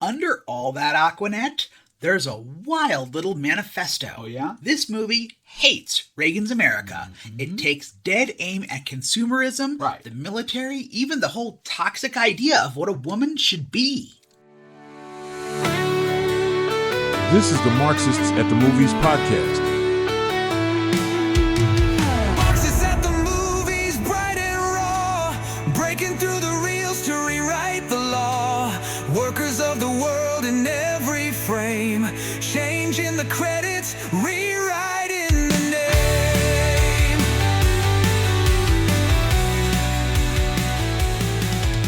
under all that Aquanet, there's a wild little manifesto. Oh, yeah? This movie hates Reagan's America. It takes dead aim at consumerism, Right. the military, even the whole toxic idea of what a woman should be. This is the Marxists at the Movies podcast. Marxists at the movies, bright and raw, breaking through the reels to rewrite the law. Workers of the world in every frame, changing the credits, rewriting the name.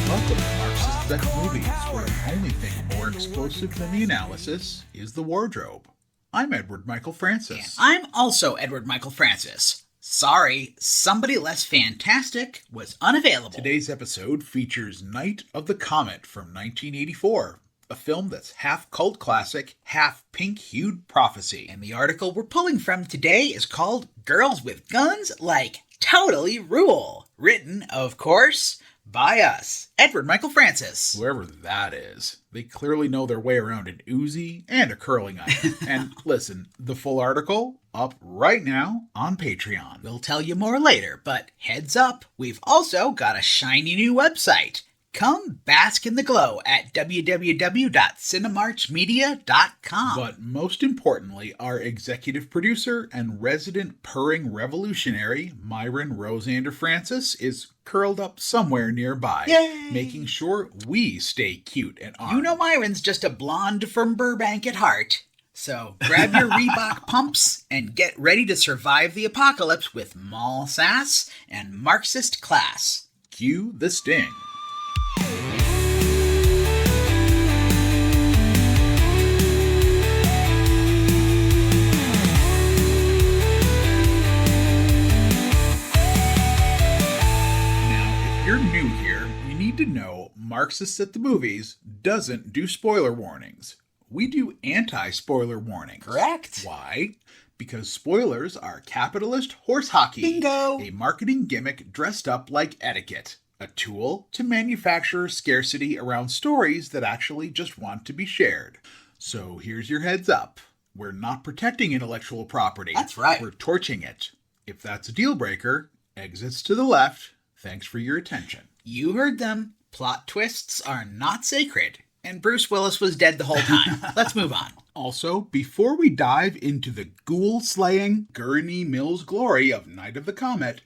Welcome to Marxists at the Movies, where the only thing more explosive than the analysis is the wardrobe. I'm Edward Michael Francis. I'm also Edward Michael Francis. Sorry, somebody less fantastic was unavailable. Today's episode features Night of the Comet from 1984, a film that's half cult classic, half pink-hued prophecy. And the article we're pulling from today is called Girls with Guns Like Totally Rule. Written, of course, by us, Edward Michael Francis. Whoever that is, they clearly know their way around an Uzi and a curling iron. And listen, the full article up right now on Patreon. We'll tell you more later, but heads up, we've also got a shiny new website. Come bask in the glow at www.cinemarchmedia.com. But most importantly, our executive producer and resident purring revolutionary, Myron Rosander Francis, is curled up somewhere nearby, Yay! making sure we stay cute and armed. You know Myron's just a blonde from Burbank at heart. So grab your Reebok pumps and get ready to survive the apocalypse with mall sass and Marxist class. Cue the sting. You're new here, you need to know Marxists at the Movies doesn't do spoiler warnings. We do anti-spoiler warnings. Correct. Why? Because spoilers are capitalist horse hockey. Bingo. A marketing gimmick dressed up like etiquette. A tool to manufacture scarcity around stories that actually just want to be shared. So here's your heads up. We're not protecting intellectual property. That's right. We're torching it. If that's a deal breaker, exits to the left. Thanks for your attention. You heard them. Plot twists are not sacred. And Bruce Willis was dead the whole time. Let's move on. Also, before we dive into the ghoul-slaying, Gurney Mills glory of Night of the Comet,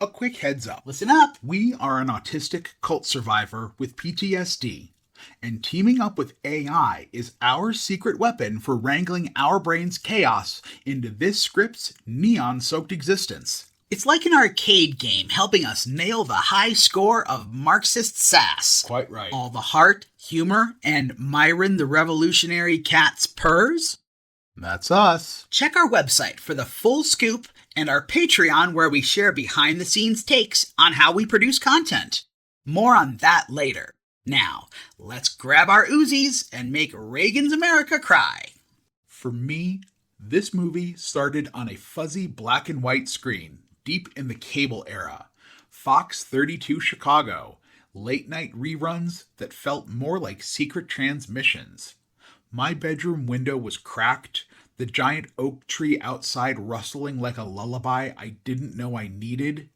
a quick heads up. Listen up. We are an autistic cult survivor with PTSD, and teaming up with AI is our secret weapon for wrangling our brain's chaos into this script's neon-soaked existence. It's like an arcade game helping us nail the high score of Marxist sass. Quite right. All the heart, humor, and Myron the Revolutionary Cat's purrs. That's us. Check our website for the full scoop and our Patreon where we share behind-the-scenes takes on how we produce content. More on that later. Now, let's grab our Uzis and make Reagan's America cry. For me, this movie started on a fuzzy black and white screen. Deep in the cable era, Fox 32 Chicago, late-night reruns that felt more like secret transmissions. My bedroom window was cracked, the giant oak tree outside rustling like a lullaby I didn't know I needed.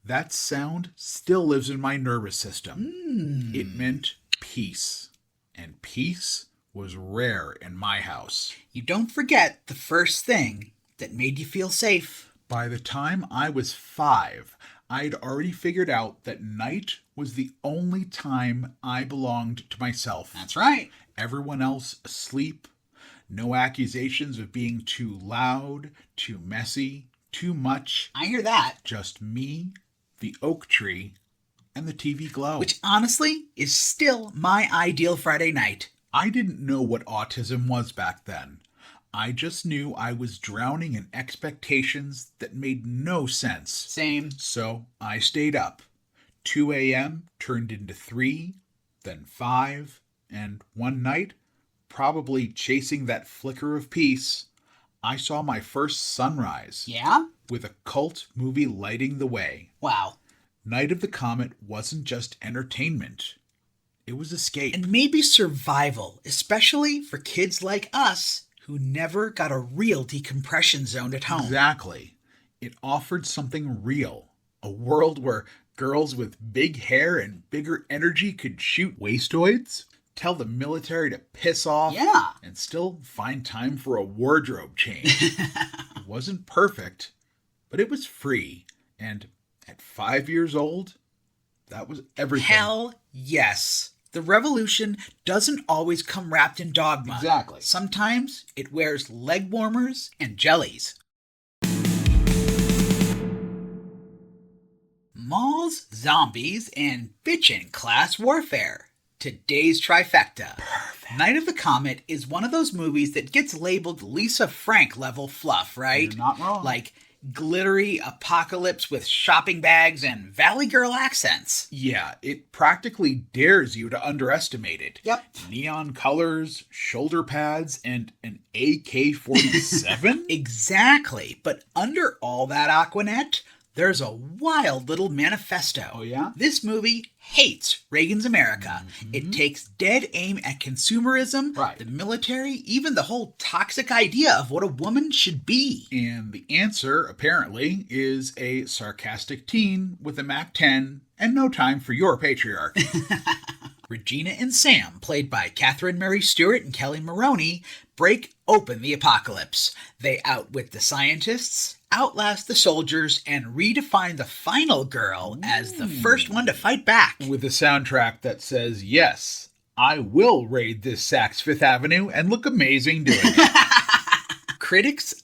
That sound still lives in my nervous system. It meant peace, and peace was rare in my house. You don't forget the first thing that made you feel safe. By the time I was 5, I'd already figured out that night was the only time I belonged to myself. That's right. Everyone else asleep. No accusations of being too loud, too messy, too much. I hear that. Just me, the oak tree, and the TV glow. Which honestly is still my ideal Friday night. I didn't know what autism was back then. I just knew I was drowning in expectations that made no sense. Same. So I stayed up. 2 a.m. turned into 3, then 5, and one night, probably chasing that flicker of peace, I saw my first sunrise. Yeah? With a cult movie lighting the way. Wow. Night of the Comet wasn't just entertainment. It was escape. And maybe survival, especially for kids like us who never got a real decompression zone at home. Exactly. It offered something real. A world where girls with big hair and bigger energy could shoot wastoids, tell the military to piss off, and still find time for a wardrobe change. It wasn't perfect, but it was free. And at 5 years old, that was everything. Hell yes. The revolution doesn't always come wrapped in dogma. Exactly. Sometimes it wears leg warmers and jellies. Malls, zombies, and bitchin' class warfare. Today's trifecta. Perfect. Night of the Comet is one of those movies that gets labeled Lisa Frank level fluff, right? You're not wrong. Like glittery apocalypse with shopping bags and Valley Girl accents. Yeah, it practically dares you to underestimate it. Yep. Neon colors, shoulder pads, and an AK-47? Exactly. But under all that Aquanet, there's a wild little manifesto. Oh, yeah? This movie hates Reagan's America. It takes dead aim at consumerism, the military, even the whole toxic idea of what a woman should be. And the answer, apparently, is a sarcastic teen with a MAC-10 and no time for your patriarchy. Regina and Sam, played by Catherine Mary Stewart and Kelly Maroney, break open the apocalypse. They outwit the scientists, outlast the soldiers, and redefine the final girl as the first one to fight back. With a soundtrack that says, yes, I will raid this Saks Fifth Avenue and look amazing doing it. Critics,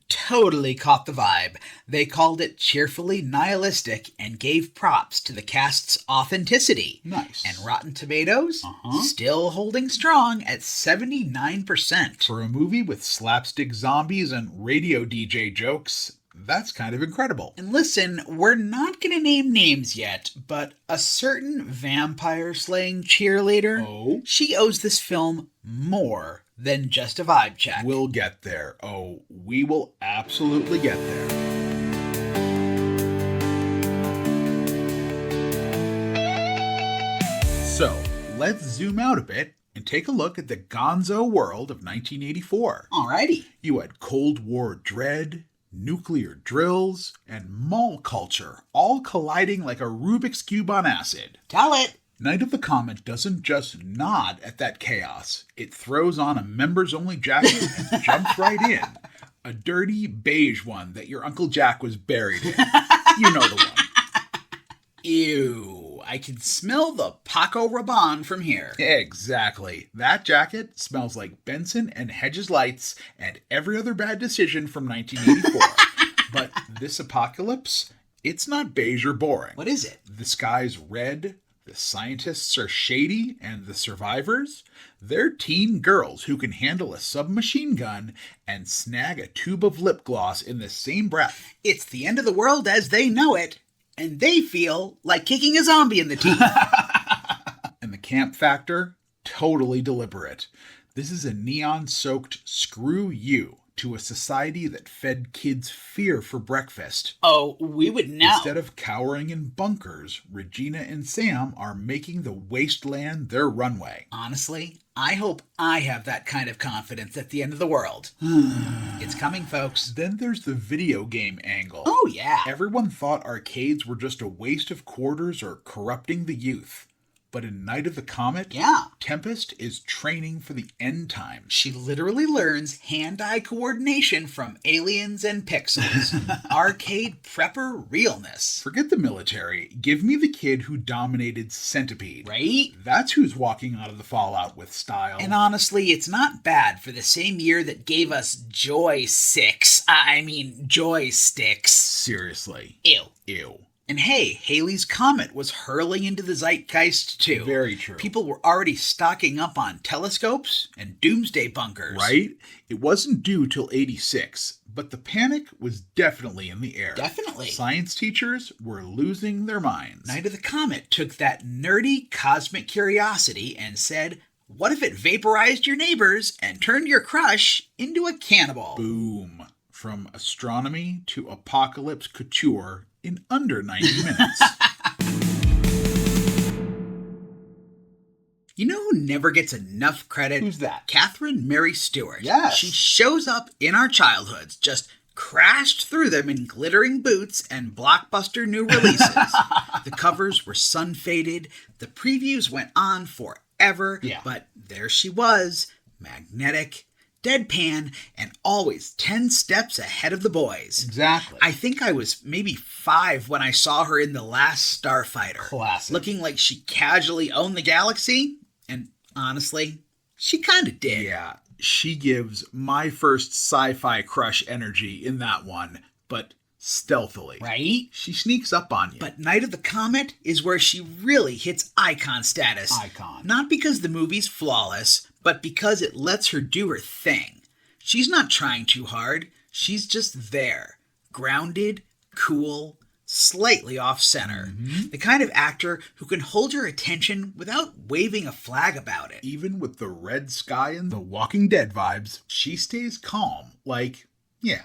totally caught the vibe. They called it cheerfully nihilistic and gave props to the cast's authenticity. Nice. And Rotten Tomatoes, still holding strong at 79%. For a movie with slapstick zombies and radio DJ jokes, that's kind of incredible. And listen, we're not going to name names yet, but a certain vampire-slaying cheerleader, she owes this film more than just a vibe check. We'll get there. Oh, we will absolutely get there. So, let's zoom out a bit and take a look at the gonzo world of 1984. Alrighty. You had Cold War dread, nuclear drills, and mall culture all colliding like a Rubik's Cube on acid. Tell it! Night of the Comet doesn't just nod at that chaos. It throws on a members-only jacket and jumps right in. A dirty beige one that your Uncle Jack was buried in. You know the one. Ew, I can smell the Paco Rabanne from here. Exactly. That jacket smells like Benson and Hedges lights and every other bad decision from 1984. But this apocalypse, it's not beige or boring. What is it? The sky's red. The scientists are shady, and the survivors, they're teen girls who can handle a submachine gun and snag a tube of lip gloss in the same breath. It's the end of the world as they know it, and they feel like kicking a zombie in the teeth. And the camp factor, totally deliberate. This is a neon-soaked screw you to a society that fed kids fear for breakfast. Oh, we would know. Instead of cowering in bunkers, Regina and Sam are making the wasteland their runway. Honestly, I hope I have that kind of confidence at the end of the world. It's coming, folks. Then there's the video game angle. Oh, yeah. Everyone thought arcades were just a waste of quarters or corrupting the youth. But in Night of the Comet, Tempest is training for the end times. She literally learns hand-eye coordination from aliens and pixels. Arcade prepper realness. Forget the military. Give me the kid who dominated Centipede. Right? That's who's walking out of the fallout with style. And honestly, it's not bad for the same year that gave us joysticks. Seriously. Ew. And hey, Halley's Comet was hurling into the zeitgeist too. Very true. People were already stocking up on telescopes and doomsday bunkers. Right? It wasn't due till 86, but the panic was definitely in the air. Definitely. Science teachers were losing their minds. Night of the Comet took that nerdy cosmic curiosity and said, what if it vaporized your neighbors and turned your crush into a cannibal? Boom. From astronomy to apocalypse couture in under 90 minutes. You know who never gets enough credit? Who's that? Catherine Mary Stewart. Yes. She shows up in our childhoods, just crashed through them in glittering boots and blockbuster new releases. The covers were sun-faded, the previews went on forever, but there she was, magnetic, deadpan, and always 10 steps ahead of the boys. Exactly. I think I was maybe 5 when I saw her in The Last Starfighter. Classic. Looking like she casually owned the galaxy, and honestly, she kind of did. Yeah, she gives my first sci-fi crush energy in that one, but stealthily. Right? She sneaks up on you. But Night of the Comet is where she really hits icon status. Icon. Not because the movie's flawless, but because it lets her do her thing. She's not trying too hard. She's just there. Grounded, cool, slightly off-center. The kind of actor who can hold your attention without waving a flag about it. Even with the red sky and the Walking Dead vibes, she stays calm. Like, yeah,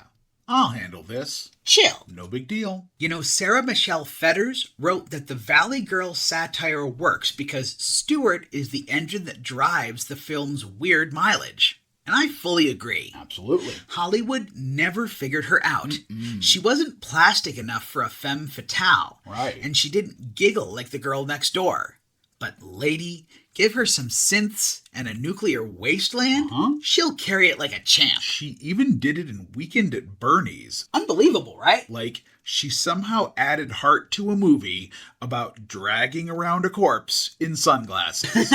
I'll handle this. Chill. No big deal. You know, Sarah Michelle Fetters wrote that the Valley Girl satire works because Stewart is the engine that drives the film's weird mileage. And I fully agree. Absolutely. Hollywood never figured her out. She wasn't plastic enough for a femme fatale. Right. And she didn't giggle like the girl next door. But lady, give her some synths and a nuclear wasteland, she'll carry it like a champ. She even did it in Weekend at Bernie's. Unbelievable, right? Like, she somehow added heart to a movie about dragging around a corpse in sunglasses.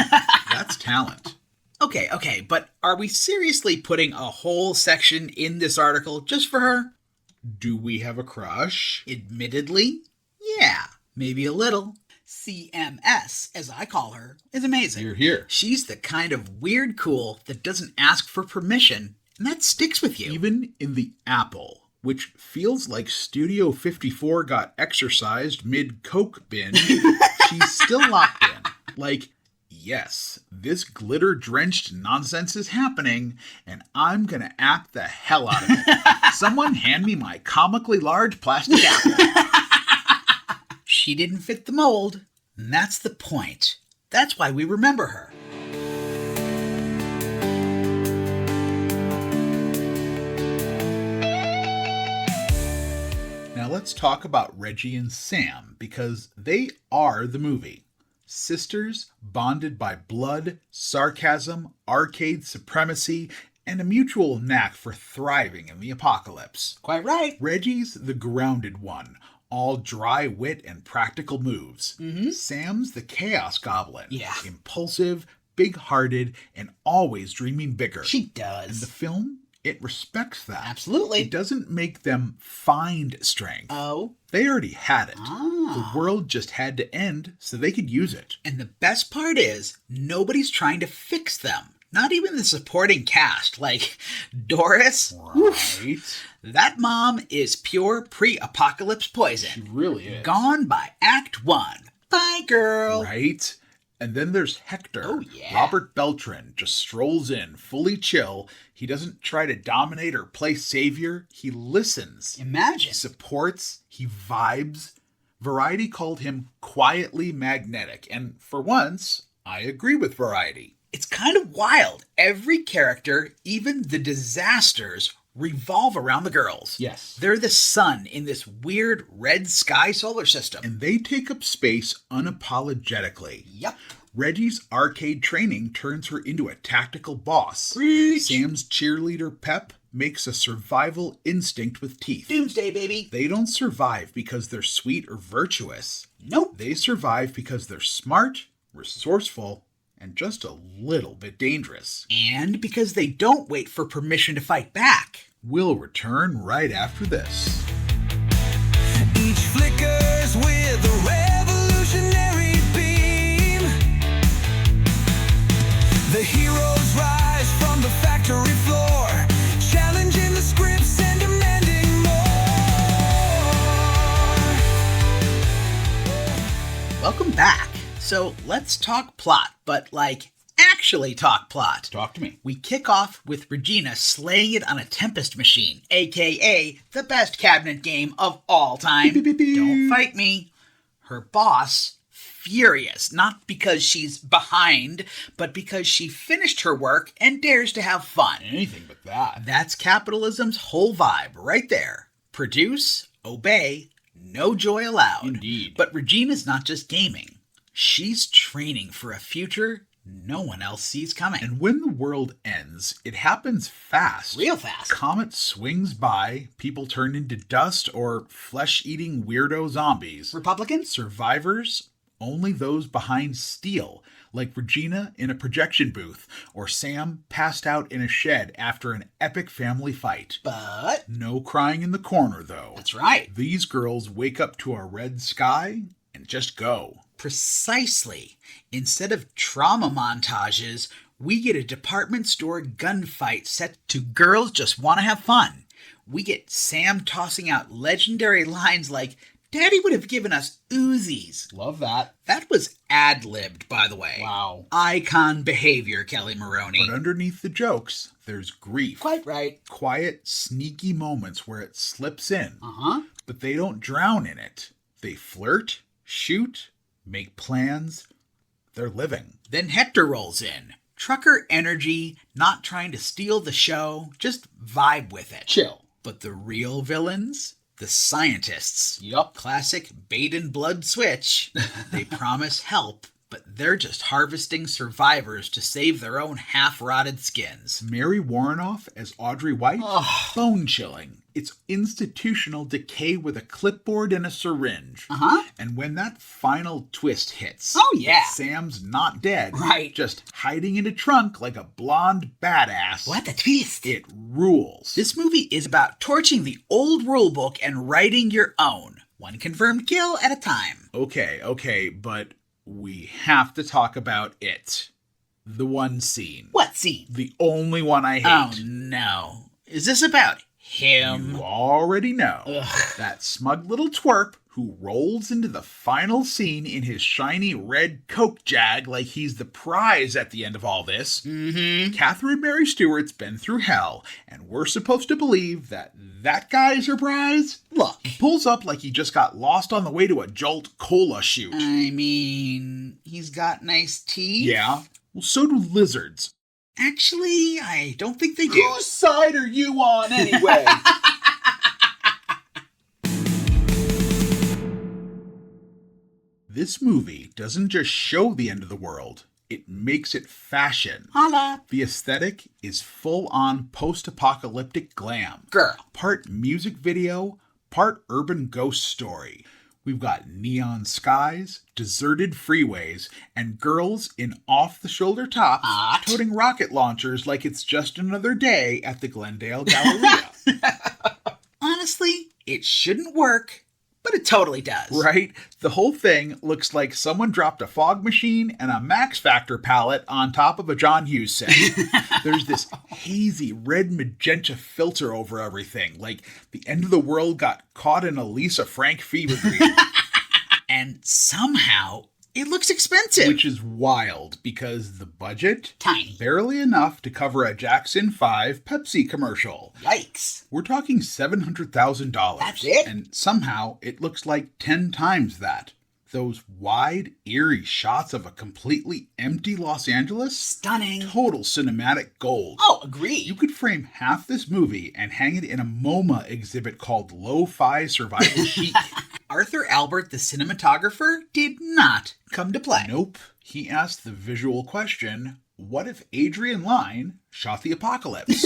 That's talent. Okay, but are we seriously putting a whole section in this article just for her? Do we have a crush? Admittedly, yeah, maybe a little. CMS, as I call her, is amazing. You're here. She's the kind of weird cool that doesn't ask for permission, and that sticks with you. Even in The Apple, which feels like Studio 54 got exercised mid-Coke binge, she's still locked in. Like, yes, this glitter-drenched nonsense is happening, and I'm gonna act the hell out of it. Someone hand me my comically large plastic apple. She didn't fit the mold, and that's the point. That's why we remember her. Now let's talk about Reggie and Sam, because they are the movie. Sisters bonded by blood, sarcasm, arcade supremacy, and a mutual knack for thriving in the apocalypse. Quite right. Reggie's the grounded one, all dry wit and practical moves. Sam's the chaos goblin. Yeah. Impulsive, big-hearted, and always dreaming bigger. She And does. the film, it respects that. Absolutely. It doesn't make them find strength. Oh. They already had it. Ah. The world just had to end so they could use it. And the best part is, nobody's trying to fix them. Not even the supporting cast, like Doris. Right? That mom is pure pre-apocalypse poison. She really is. Gone by Act 1. Bye, girl. Right? And then there's Hector. Oh, yeah. Robert Beltran just strolls in, fully chill. He doesn't try to dominate or play savior. He listens. He Imagine. supports. He vibes. Variety called him quietly magnetic. And for once, I agree with Variety. It's kind of wild. Every character, even the disasters, revolve around the girls. Yes. They're the sun in this weird red sky solar system. And they take up space unapologetically. Yep. Reggie's arcade training turns her into a tactical boss. Preach. Sam's cheerleader pep makes a survival instinct with teeth. Doomsday, baby. They don't survive because they're sweet or virtuous. Nope. They survive because they're smart, resourceful, and just a little bit dangerous. And because they don't wait for permission to fight back. We'll return right after this. Each flickers with a revolutionary beam. The heroes rise from the factory floor, challenging the scripts and demanding more. Welcome back. So let's talk plot, but like actually talk plot. Talk to me. We kick off with Regina slaying it on a Tempest machine, aka the best cabinet game of all time. Beep, beep, beep. Don't fight me. Her boss, furious, not because she's behind, but because she finished her work and dares to have fun. Anything but that. That's capitalism's whole vibe right there. Produce, obey, no joy allowed. Indeed. But Regina's not just gaming. She's training for a future no one else sees coming. And when the world ends, it happens fast. Real fast. Comet swings by, people turn into dust or flesh-eating weirdo zombies. Republicans? Survivors, only those behind steel, like Regina in a projection booth, or Sam passed out in a shed after an epic family fight. But No crying in the corner, though. that's right. These girls wake up to a red sky and just go. Precisely. Instead of trauma montages, we get a department store gunfight set to girls just want to have fun. We get Sam tossing out legendary lines like, Daddy would have given us Uzis. Love that. That was ad-libbed, by the way. Wow. Icon behavior, Kelly Maroney. But underneath the jokes, there's grief. Quite right. Quiet, sneaky moments where it slips in. Uh-huh. But they don't drown in it. They flirt, shoot, make plans. They're living. Then Hector rolls in. Trucker energy, not trying to steal the show, just vibe with it. Chill. But the real villains? The scientists. Yup. Classic bait and blood switch. They promise help, but they're just harvesting survivors to save their own half-rotted skins. Mary Warrenoff as Audrey White? Oh. Bone-chilling. It's institutional decay with a clipboard and a syringe. Uh-huh. And when that final twist hits, Oh, yeah. Sam's not dead. Right. Just hiding in a trunk like a blonde badass. What a twist. It rules. This movie is about torching the old rulebook and writing your own. One confirmed kill at a time. Okay, but we have to talk about it. The one scene. What scene? The only one I hate. Oh, no. Is this about him? You already know. Ugh. That smug little twerp who rolls into the final scene in his shiny red Coke jag like he's the prize at the end of all this. Mm-hmm. Catherine Mary Stewart's been through hell, and we're supposed to believe that that guy's her prize? Look. He pulls up like he just got lost on the way to a Jolt Cola shoot. I mean, he's got nice teeth. Yeah, well, so do lizards. Actually, I don't think they do. Whose side are you on anyway? This movie doesn't just show the end of the world, it makes it fashion. Holla. The aesthetic is full-on post-apocalyptic glam. Girl. Part music video, part urban ghost story. We've got neon skies, deserted freeways, and girls in off-the-shoulder tops Hot. toting rocket launchers like it's just another day at the Glendale Galleria. Honestly, it shouldn't work, but it totally does. Right? The whole thing looks like someone dropped a fog machine and a Max Factor palette on top of a John Hughes set. There's this hazy red magenta filter over everything, like the end of the world got caught in a Lisa Frank fever dream. And somehow, it looks expensive. Which is wild because the budget? Tiny. Barely enough to cover a Jackson 5 Pepsi commercial. Yikes. We're talking $700,000. That's it? And somehow it looks like 10 times that. Those wide, eerie shots of a completely empty Los Angeles? Stunning. Total cinematic gold. Oh, agreed. You could frame half this movie and hang it in a MoMA exhibit called Lo-Fi Survival Chic. Arthur Albert, the cinematographer, did not come to play. Nope. He asked the visual question, what if Adrian Lyne shot the apocalypse?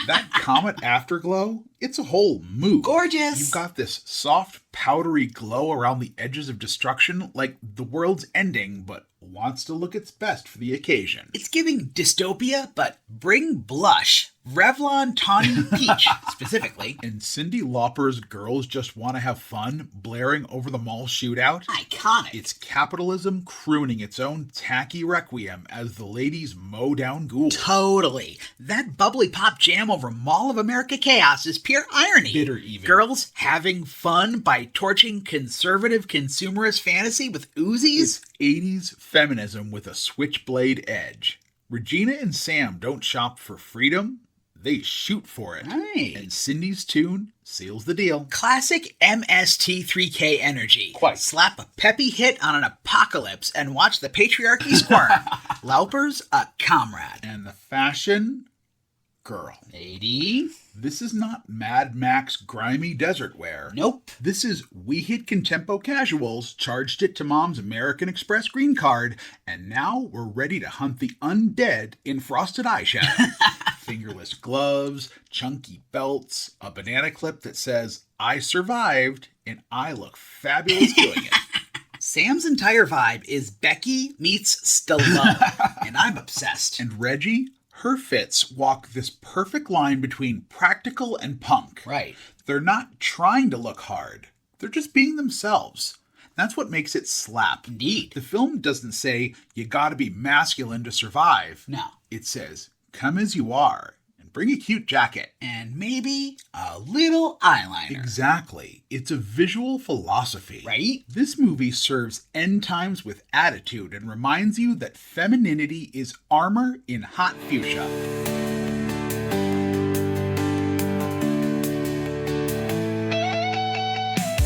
That Comet afterglow, it's a whole mood. Gorgeous. You've got this soft, powdery glow around the edges of destruction, like the world's ending, but wants to look its best for the occasion. It's giving dystopia, but bring blush. Revlon Tawny Peach, specifically. And Cyndi Lauper's Girls Just Want to Have Fun blaring over the mall shootout. Iconic. It's capitalism crooning its own tacky requiem as the ladies mow down ghouls. Totally. That bubbly pop jam over Mall of America chaos is pure irony. Bitter even. Girls having fun by torching conservative consumerist fantasy with Uzis? It's 80s feminism with a switchblade edge. Regina and Sam don't shop for freedom, they shoot for it. Right. And Cindy's tune seals the deal. Classic MST3K energy. Quite. Slap a peppy hit on an apocalypse and watch the patriarchy squirm. Lauper's a comrade. And the fashion? Girl. 80. This is not Mad Max grimy desert wear. Nope. This is We Hit Contempo Casuals, charged it to Mom's American Express green card, and now we're ready to hunt the undead in frosted eyeshadow. Fingerless gloves, chunky belts, a banana clip that says, I survived, and I look fabulous doing it. Sam's entire vibe is Becky meets Stallone, and I'm obsessed. And Reggie? Her fits walk this perfect line between practical and punk. Right. They're not trying to look hard. They're just being themselves. That's what makes it slap. Indeed. The film doesn't say, you gotta be masculine to survive. No. It says, come as you are, and bring a cute jacket. And maybe a little eyeliner. Exactly. It's a visual philosophy. Right? This movie serves end times with attitude and reminds you that femininity is armor in hot fuchsia.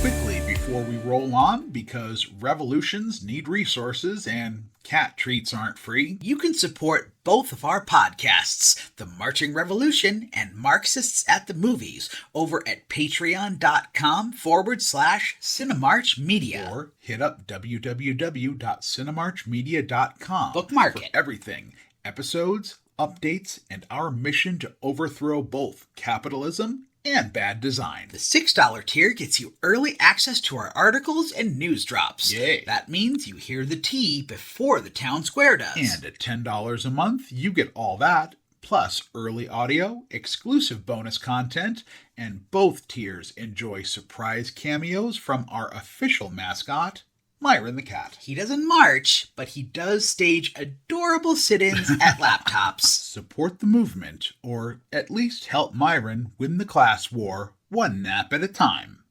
Quickly before we roll on, because revolutions need resources and cat treats aren't free. You can support both of our podcasts, The Marching Revolution and Marxists at the Movies, over at patreon.com/Cinemarchmedia. Or hit up www.cinemarchmedia.com. Bookmark for it. everything. Episodes, updates, and our mission to overthrow both capitalism and bad design. The $6 tier gets you early access to our articles and news drops. Yay. That means you hear the tea before the town square does. And at $10 a month, you get all that, plus early audio, exclusive bonus content, and both tiers enjoy surprise cameos from our official mascot, Myron the cat. He doesn't march, but he does stage adorable sit-ins at laptops. Support the movement, or at least help Myron win the class war one nap at a time.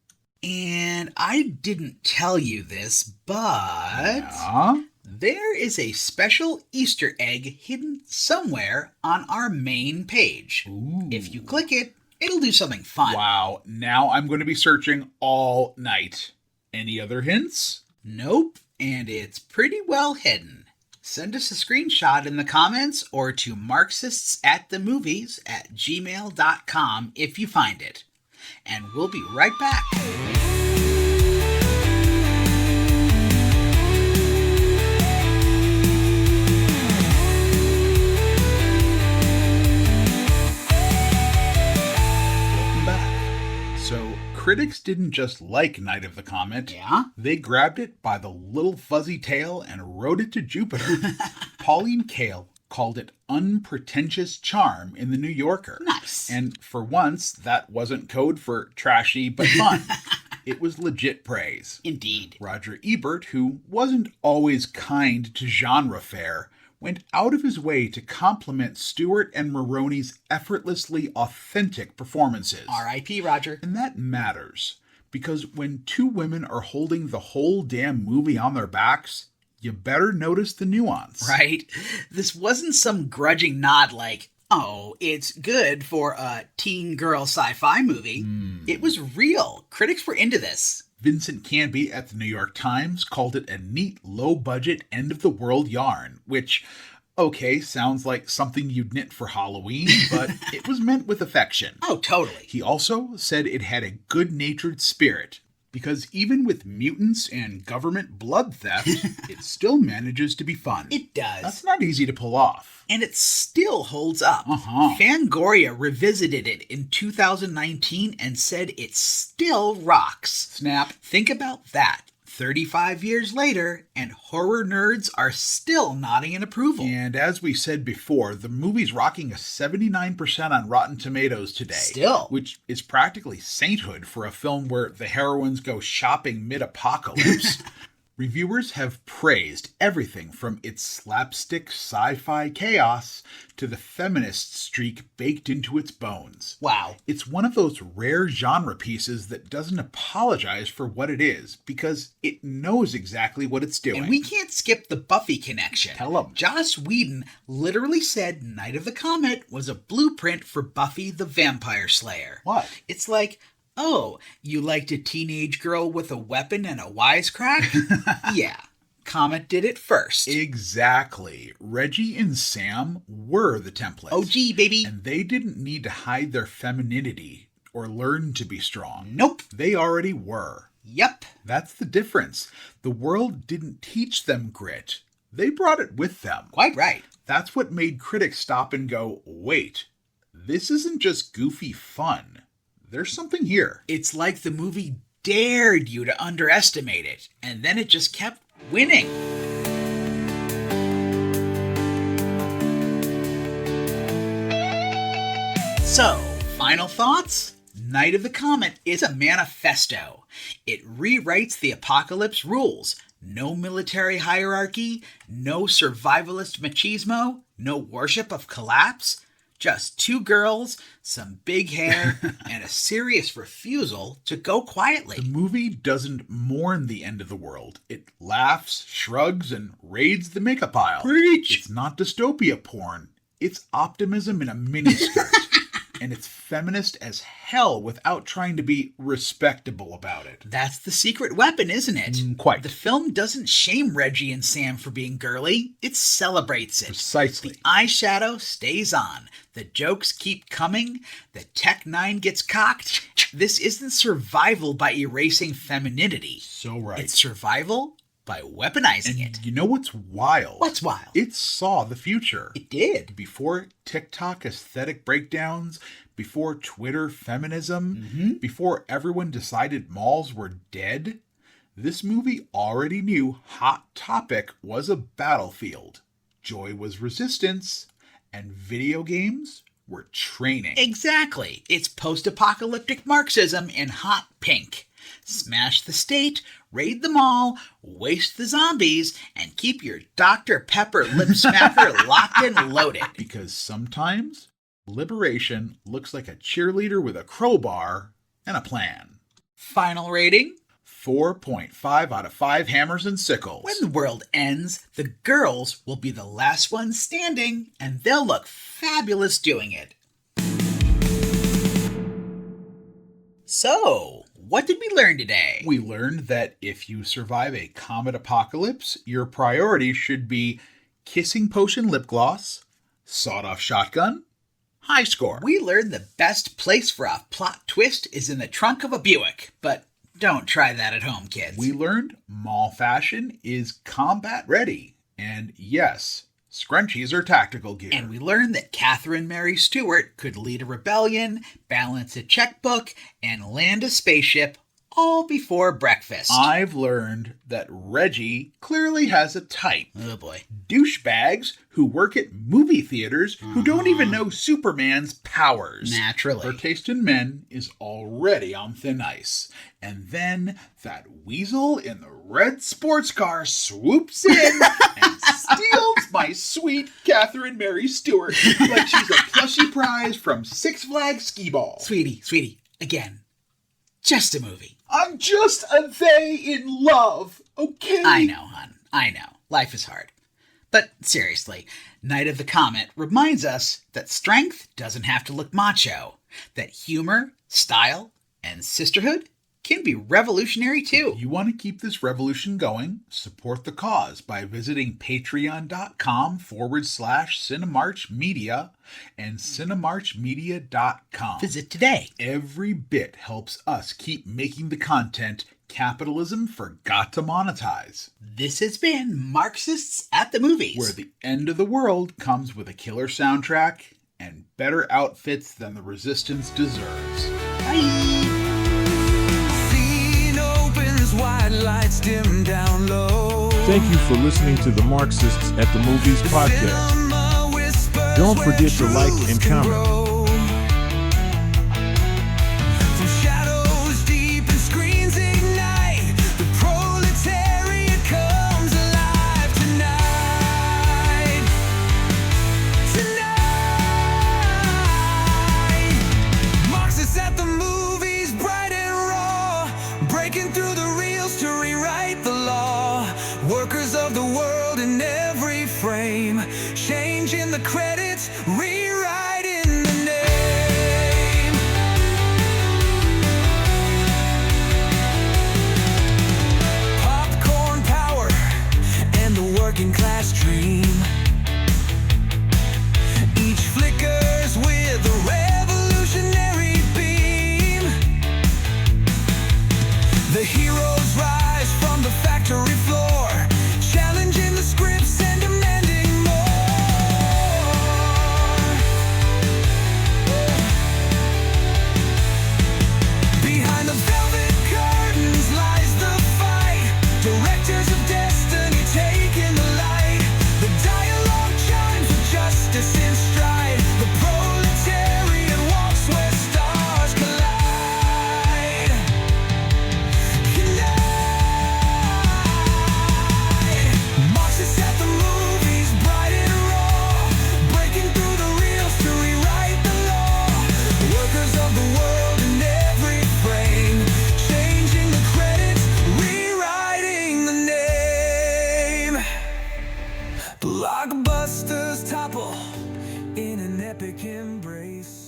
And I didn't tell you this, but there is a special Easter egg hidden somewhere on our main page. Ooh. If you click it, it'll do something fun. Wow, now I'm going to be searching all night. Any other hints? Nope, and it's pretty well hidden. Send us a screenshot in the comments or to marxistsatthemovies@gmail.com if you find it. And we'll be right back. Welcome back. So, critics didn't just like Night of the Comet. Yeah? They grabbed it by the little fuzzy tail and rode it to Jupiter. Pauline Kael called it unpretentious charm in the New Yorker. Nice. And for once, that wasn't code for trashy but fun. It was legit praise. Indeed. Roger Ebert, who wasn't always kind to genre fare, went out of his way to compliment Stewart and Maroney's effortlessly authentic performances. R.I.P. Roger. And that matters, because when two women are holding the whole damn movie on their backs, you better notice the nuance. Right? This wasn't some grudging nod like, oh, it's good for a teen girl sci-fi movie. It was real. Critics were into this. Vincent Canby at the New York Times called it a neat, low-budget, end-of-the-world yarn, which, okay, sounds like something you'd knit for Halloween, but it was meant with affection. Oh, totally. He also said it had a good-natured spirit, because even with mutants and government blood theft, it still manages to be fun. It does. That's not easy to pull off. And it still holds up. Fangoria revisited it in 2019 and said it still rocks. Snap. Think about that. 35 years later, and horror nerds are still nodding in approval. And as we said before, the movie's rocking a 79% on Rotten Tomatoes today. Still. Which is practically sainthood for a film where the heroines go shopping mid-apocalypse. Reviewers have praised everything from its slapstick sci-fi chaos to the feminist streak baked into its bones. Wow. It's one of those rare genre pieces that doesn't apologize for what it is because it knows exactly what it's doing. And we can't skip the Buffy connection. Tell 'em. Joss Whedon literally said Night of the Comet was a blueprint for Buffy the Vampire Slayer. What? It's like, oh, you liked a teenage girl with a weapon and a wisecrack? Yeah, Comet did it first. Exactly. Reggie and Sam were the template. OG, baby. And they didn't need to hide their femininity or learn to be strong. Nope. They already were. Yep. That's the difference. The world didn't teach them grit. They brought it with them. Quite right. That's what made critics stop and go, wait, this isn't just goofy fun. There's something here. It's like the movie dared you to underestimate it, and then it just kept winning. So, final thoughts? Night of the Comet is a manifesto. It rewrites the apocalypse rules. No military hierarchy, no survivalist machismo, no worship of collapse. Just two girls, some big hair, and a serious refusal to go quietly. The movie doesn't mourn the end of the world. It laughs, shrugs, and raids the makeup pile. Preach! It's not dystopia porn. It's optimism in a miniskirt. And it's feminist as hell without trying to be respectable about it. That's the secret weapon, isn't it? Quite. The film doesn't shame Reggie and Sam for being girly. It celebrates it. Precisely. The eyeshadow stays on. The jokes keep coming. The Tech 9 gets cocked. This isn't survival by erasing femininity. So right. It's survival by weaponizing it. You know what's wild? What's wild? It saw the future. It did. Before TikTok aesthetic breakdowns, before Twitter feminism, before everyone decided malls were dead, this movie already knew Hot Topic was a battlefield. Joy was resistance, and video games were training. Exactly. It's post-apocalyptic Marxism in hot pink. Smash the state, raid them all, waste the zombies, and keep your Dr. Pepper lip smacker locked and loaded. Because sometimes liberation looks like a cheerleader with a crowbar and a plan. Final rating? 4.5 out of 5 hammers and sickles. When the world ends, the girls will be the last ones standing, and they'll look fabulous doing it. So, what did we learn today? We learned that if you survive a comet apocalypse, your priority should be kissing potion lip gloss, sawed-off shotgun, high score. We learned the best place for a plot twist is in the trunk of a Buick, but don't try that at home, kids. We learned mall fashion is combat ready, and yes, scrunchies are tactical gear. And we learned that Catherine Mary Stewart could lead a rebellion, balance a checkbook, and land a spaceship all before breakfast. I've learned that Reggie clearly has a type. Oh boy. Douchebags who work at movie theaters who don't even know Superman's powers. Naturally. Her taste in men is already on thin ice. And then that weasel in the red sports car swoops in and steals my sweet Catherine Mary Stewart like she's a plushy prize from Six Flags skee ball. Sweetie, again, just a movie. I'm just a they in love, okay? I know, hon. I know. Life is hard. But seriously, Night of the Comet reminds us that strength doesn't have to look macho, that humor, style, and sisterhood can be revolutionary too. If you want to keep this revolution going, support the cause by visiting patreon.com/Cinemarchmedia and cinemarchmedia.com. Visit today. Every bit helps us keep making the content capitalism forgot to monetize. This has been Marxists at the Movies, where the end of the world comes with a killer soundtrack and better outfits than the resistance deserves. Bye. White lights dim down low. Thank you for listening to the Marxists at the Movies podcast. Don't forget to like and comment. From shadows deep and screens ignite, the proletariat Blockbusters topple in an epic embrace.